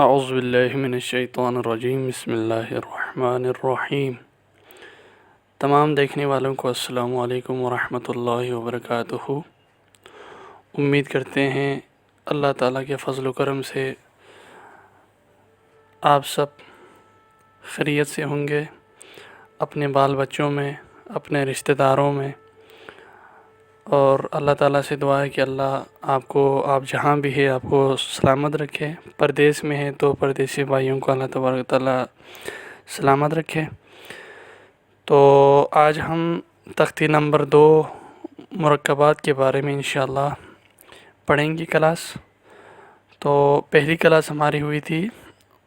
اعوذ باللہ من الشیطان الرجیم، بسم اللہ الرحمن الرحیم۔ تمام دیکھنے والوں کو السلام علیکم ورحمۃ اللہ وبرکاتہ۔ امید کرتے ہیں اللہ تعالیٰ کے فضل و کرم سے آپ سب خیریت سے ہوں گے، اپنے بال بچوں میں، اپنے رشتہ داروں میں، اور اللہ تعالیٰ سے دعا ہے کہ اللہ آپ جہاں بھی ہے آپ کو سلامت رکھے۔ پردیس میں ہے تو پردیسی بھائیوں کو اللہ تبارک تعالیٰ سلامت رکھے۔ تو آج ہم تختی نمبر 2 مرکبات کے بارے میں انشاءاللہ پڑھیں گے کلاس۔ تو پہلی کلاس ہماری ہوئی تھی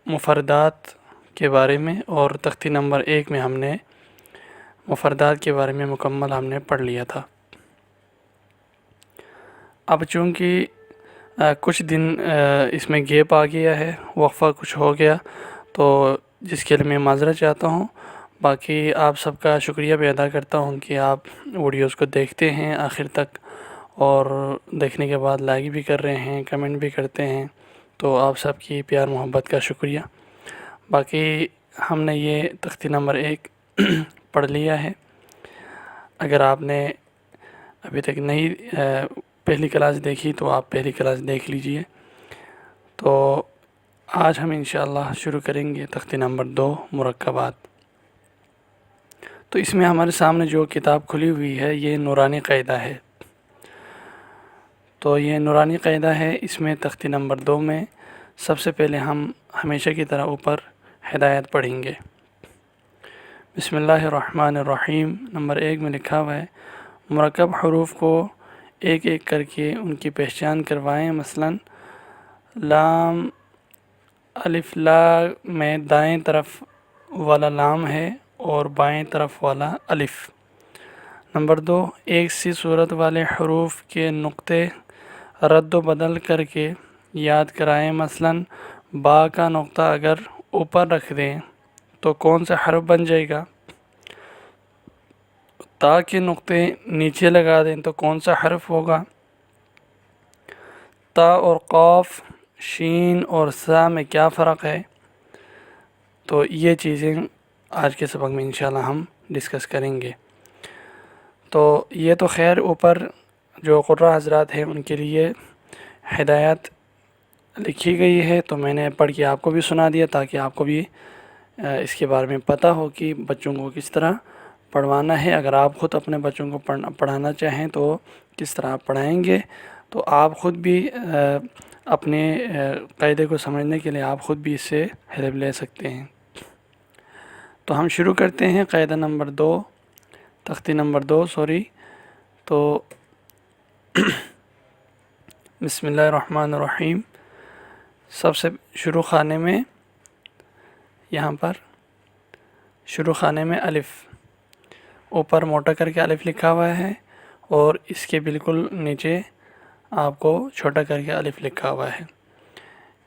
مفردات کے بارے میں، اور تختی نمبر 1 میں ہم نے مفردات کے بارے میں مکمل ہم نے پڑھ لیا تھا۔ اب چونکہ کچھ دن اس میں گیپ آ گیا ہے، وقفہ کچھ ہو گیا، تو جس کے لیے میں معذرت چاہتا ہوں۔ باقی آپ سب کا شکریہ بھی ادا کرتا ہوں کہ آپ ویڈیوز کو دیکھتے ہیں آخر تک، اور دیکھنے کے بعد لائک بھی کر رہے ہیں، کمنٹ بھی کرتے ہیں، تو آپ سب کی پیار محبت کا شکریہ۔ باقی ہم نے یہ تختی نمبر 1 پڑھ لیا ہے۔ اگر آپ نے ابھی تک نہیں پہلی کلاس دیکھی تو آپ پہلی کلاس دیکھ لیجئے۔ تو آج ہم انشاءاللہ شروع کریں گے تختی نمبر 2 مرکبات۔ تو اس میں ہمارے سامنے جو کتاب کھلی ہوئی ہے یہ نورانی قاعدہ ہے۔ تو یہ نورانی قاعدہ ہے، اس میں تختی نمبر 2 میں سب سے پہلے ہم ہمیشہ کی طرح اوپر ہدایت پڑھیں گے۔ بسم اللہ الرحمن الرحیم۔ نمبر 1 میں لکھا ہوا ہے، مرکب حروف کو ایک ایک کر کے ان کی پہچان کروائیں۔ مثلا لام، الف لا میں دائیں طرف والا لام ہے اور بائیں طرف والا الف۔ نمبر 2، ایک سی صورت والے حروف کے نقطے رد و بدل کر کے یاد کرائیں۔ مثلا با کا نقطہ اگر اوپر رکھ دیں تو کون سا حرف بن جائے گا؟ تا کے نقطے نیچے لگا دیں تو کون سا حرف ہوگا؟ تا اور قاف، شین اور سا میں کیا فرق ہے؟ تو یہ چیزیں آج کے سبق میں انشاءاللہ ہم ڈسکس کریں گے۔ تو یہ تو خیر اوپر جو قرآن حضرات ہیں ان کے لیے ہدایت لکھی گئی ہے، تو میں نے پڑھ کے آپ کو بھی سنا دیا تاکہ آپ کو بھی اس کے بارے میں پتہ ہو کہ بچوں کو کس طرح پڑھوانا ہے۔ اگر آپ خود اپنے بچوں کو پڑھانا چاہیں تو کس طرح آپ پڑھائیں گے، تو آپ خود بھی اپنے قاعدے کو سمجھنے کے لیے آپ خود بھی اس سے ہیلپ لے سکتے ہیں۔ تو ہم شروع کرتے ہیں قاعدہ نمبر 2، تختی نمبر 2 تو بسم اللہ الرحمن الرحیم۔ سب سے شروع خانے میں، یہاں پر شروع خانے میں الف، اوپر موٹا کر کے الف لکھا ہوا ہے، اور اس کے بالکل نیچے آپ کو چھوٹا کر کے الف لکھا ہوا ہے۔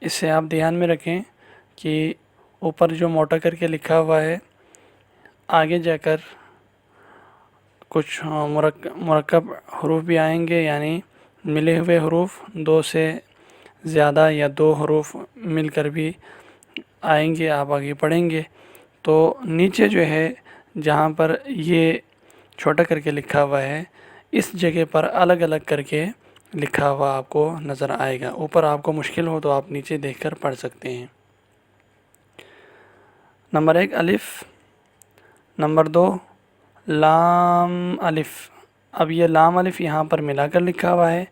اس سے آپ دھیان میں رکھیں کہ اوپر جو موٹا کر کے لکھا ہوا ہے، آگے جا کر کچھ مرکب حروف بھی آئیں گے، یعنی ملے ہوئے حروف 2 سے زیادہ یا 2 حروف مل کر بھی آئیں گے، آپ آگے پڑھیں گے۔ تو نیچے جو ہے جہاں پر یہ چھوٹا کر کے لکھا ہوا ہے، اس جگہ پر الگ الگ کر کے لکھا ہوا آپ کو نظر آئے گا۔ اوپر آپ کو مشکل ہو تو آپ نیچے دیکھ کر پڑھ سکتے ہیں۔ نمبر 1 الف، نمبر 2 لام الف۔ اب یہ لام الف یہاں پر ملا کر لکھا ہوا ہے،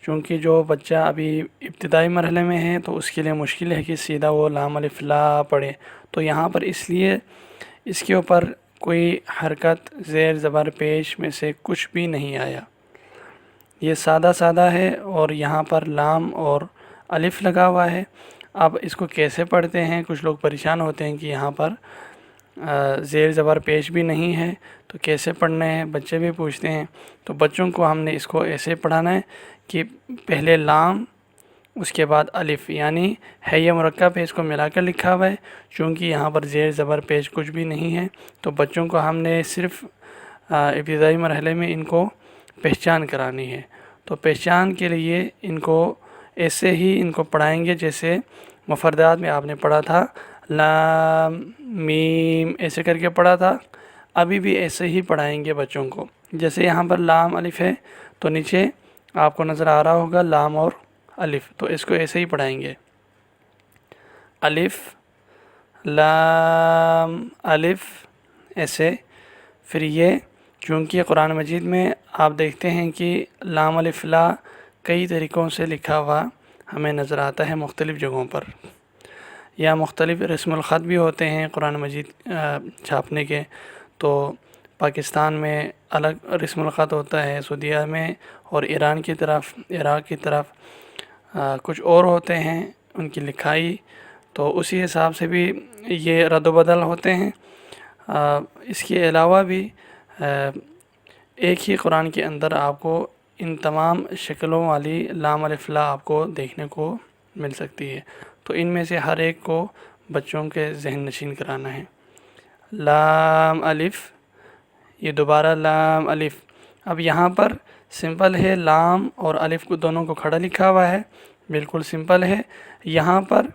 چونکہ جو بچہ ابھی ابتدائی مرحلے میں ہے تو اس کے لیے مشکل ہے کہ سیدھا وہ لام الف لا پڑھے، تو یہاں پر اس لیے اس کے اوپر کوئی حرکت زیر زبر پیش میں سے کچھ بھی نہیں آیا، یہ سادہ سادہ ہے، اور یہاں پر لام اور الف لگا ہوا ہے۔ اب اس کو کیسے پڑھتے ہیں؟ کچھ لوگ پریشان ہوتے ہیں کہ یہاں پر زیر زبر پیش بھی نہیں ہے تو کیسے پڑھنا ہے، بچے بھی پوچھتے ہیں۔ تو بچوں کو ہم نے اس کو ایسے پڑھانا ہے کہ پہلے لام، اس کے بعد الف، یعنی ہے یہ مرکب ہے، اس کو ملا کر لکھا ہوا ہے، چونکہ یہاں پر زیر زبر پیش کچھ بھی نہیں ہے، تو بچوں کو ہم نے صرف ابتدائی مرحلے میں ان کو پہچان کرانی ہے۔ تو پہچان کے لیے ان کو ایسے ہی ان کو پڑھائیں گے جیسے مفردات میں آپ نے پڑھا تھا لام میم ایسے کر کے پڑھا تھا، ابھی بھی ایسے ہی پڑھائیں گے بچوں کو۔ جیسے یہاں پر لام الف ہے تو نیچے آپ کو نظر آ رہا ہوگا لام اور الف، تو اس کو ایسے ہی پڑھائیں گے، الف لام الف ایسے۔ پھر یہ چونکہ قرآن مجید میں آپ دیکھتے ہیں کہ لام الف لا کئی طریقوں سے لکھا ہوا ہمیں نظر آتا ہے مختلف جگہوں پر، یا مختلف رسم الخط بھی ہوتے ہیں قرآن مجید چھاپنے کے۔ تو پاکستان میں الگ رسم الخط ہوتا ہے، سعودیہ میں اور ایران کی طرف، عراق کی طرف کچھ اور ہوتے ہیں ان کی لکھائی، تو اسی حساب سے بھی یہ رد و بدل ہوتے ہیں۔ اس کے علاوہ بھی ایک ہی قرآن کے اندر آپ کو ان تمام شکلوں والی لام الف لا آپ کو دیکھنے کو مل سکتی ہے، تو ان میں سے ہر ایک کو بچوں کے ذہن نشین کرانا ہے۔ لام الف، یہ دوبارہ لام الف۔ اب یہاں پر سمپل ہے، لام اور الف کو دونوں کو کھڑا لکھا ہوا ہے، بالکل سمپل ہے۔ یہاں پر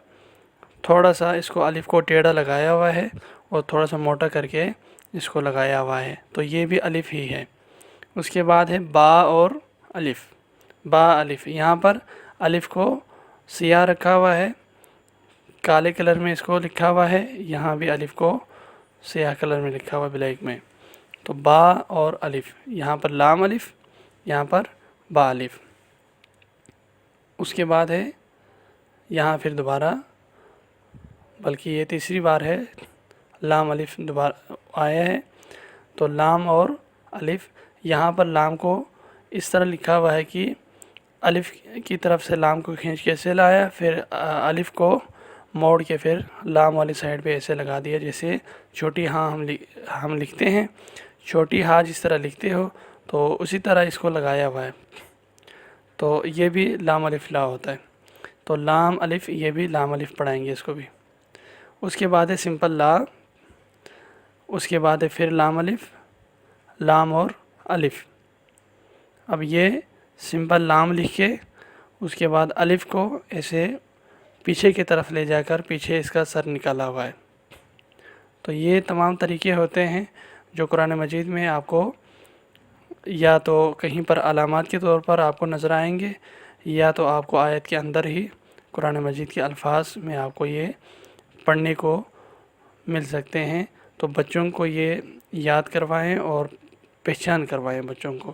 تھوڑا سا اس کو الف کو ٹیڑھا لگایا ہوا ہے اور تھوڑا سا موٹا کر کے اس کو لگایا ہوا ہے، تو یہ بھی الف ہی ہے۔ اس کے بعد ہے با اور الف، با الف۔ یہاں پر الف کو سیاہ رکھا ہوا ہے، کالے کلر میں اس کو لکھا ہوا ہے، یہاں بھی الف کو سیاہ کلر میں لکھا ہوا بلیک میں، تو با اور الف۔ یہاں پر لام الف، یہاں پر با الف۔ اس کے بعد ہے یہاں پھر دوبارہ، بلکہ یہ تیسری بار ہے لام الف دوبارہ آیا ہے، تو لام اور الف۔ یہاں پر لام کو اس طرح لکھا ہوا ہے کہ الف کی طرف سے لام کو کھینچ کے ایسے لایا، پھر الف کو موڑ کے پھر لام والی سائڈ پہ ایسے لگا دیا، جیسے چھوٹی ہاں ہم لکھتے ہیں، چھوٹی ہاں جس طرح لکھتے ہو تو اسی طرح اس کو لگایا ہوا ہے، تو یہ بھی لام الف لا ہوتا ہے۔ تو لام الف، یہ بھی لام الف پڑھائیں گے اس کو بھی۔ اس کے بعد ہے سمپل لا، اس کے بعد ہے پھر لام الف، لام اور الف۔ اب یہ سمپل لام لکھ کے اس کے بعد الف کو ایسے پیچھے کی طرف لے جا کر پیچھے اس کا سر نکالا ہوا ہے۔ تو یہ تمام طریقے ہوتے ہیں جو قرآن مجید میں آپ کو یا تو کہیں پر علامات کے طور پر آپ کو نظر آئیں گے، یا تو آپ کو آیت کے اندر ہی قرآن مجید کے الفاظ میں آپ کو یہ پڑھنے کو مل سکتے ہیں۔ تو بچوں کو یہ یاد کروائیں اور پہچان کروائیں بچوں کو۔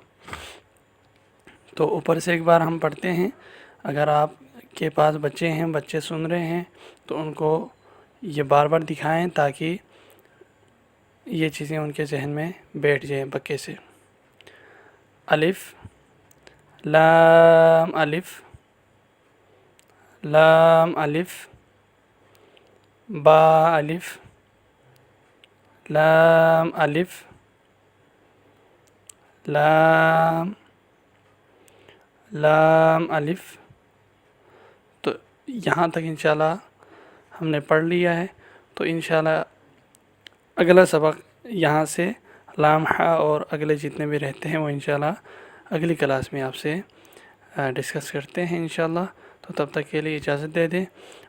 تو اوپر سے ایک بار ہم پڑھتے ہیں، اگر آپ کے پاس بچے ہیں، بچے سن رہے ہیں، تو ان کو یہ بار بار دکھائیں تاکہ یہ چیزیں ان کے ذہن میں بیٹھ جائیں پکے سے۔ الف لام الف، لام الف، با الف، لام الف، لام لام الف۔ تو یہاں تک انشاءاللہ ہم نے پڑھ لیا ہے، تو انشاءاللہ اگلا سبق یہاں سے لام ہا اور اگلے جتنے بھی رہتے ہیں وہ انشاءاللہ اگلی کلاس میں آپ سے ڈسکس کرتے ہیں انشاءاللہ۔ تو تب تک کے لیے اجازت دے دیں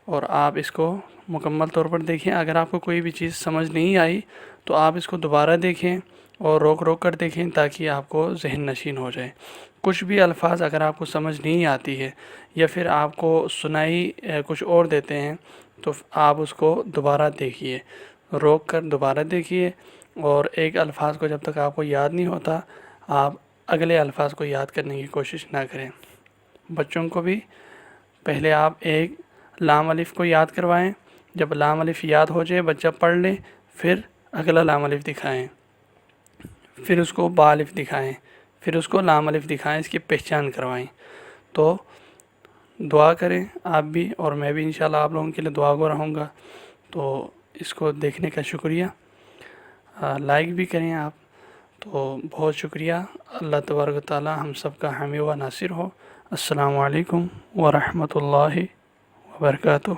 اور آپ اس کو مکمل طور پر دیکھیں۔ اگر آپ کو کوئی بھی چیز سمجھ نہیں آئی تو آپ اس کو دوبارہ دیکھیں اور روک روک کر دیکھیں تاکہ آپ کو ذہن نشین ہو جائے۔ کچھ بھی الفاظ اگر آپ کو سمجھ نہیں آتی ہے یا پھر آپ کو سنائی کچھ اور دیتے ہیں تو آپ اس کو دوبارہ دیکھیے، روک کر دوبارہ دیکھیے، اور ایک الفاظ کو جب تک آپ کو یاد نہیں ہوتا آپ اگلے الفاظ کو یاد کرنے کی کوشش نہ کریں۔ بچوں کو بھی پہلے آپ ایک لام الف کو یاد کروائیں، جب لام الف یاد ہو جائے بچہ پڑھ لے، پھر اگلا لام الف دکھائیں، پھر اس کو با الف دکھائیں، پھر اس کو لام الف دکھائیں، اس کی پہچان کروائیں۔ تو دعا کریں آپ بھی اور میں بھی انشاءاللہ آپ لوگوں کے لیے دعا گو رہوں گا۔ تو اس کو دیکھنے کا شکریہ، لائک بھی کریں آپ، تو بہت شکریہ۔ اللہ تبارک و تعالی ہم سب کا حامی و ناصر ہو۔ السلام علیکم ورحمۃ اللہ وبرکاتہ۔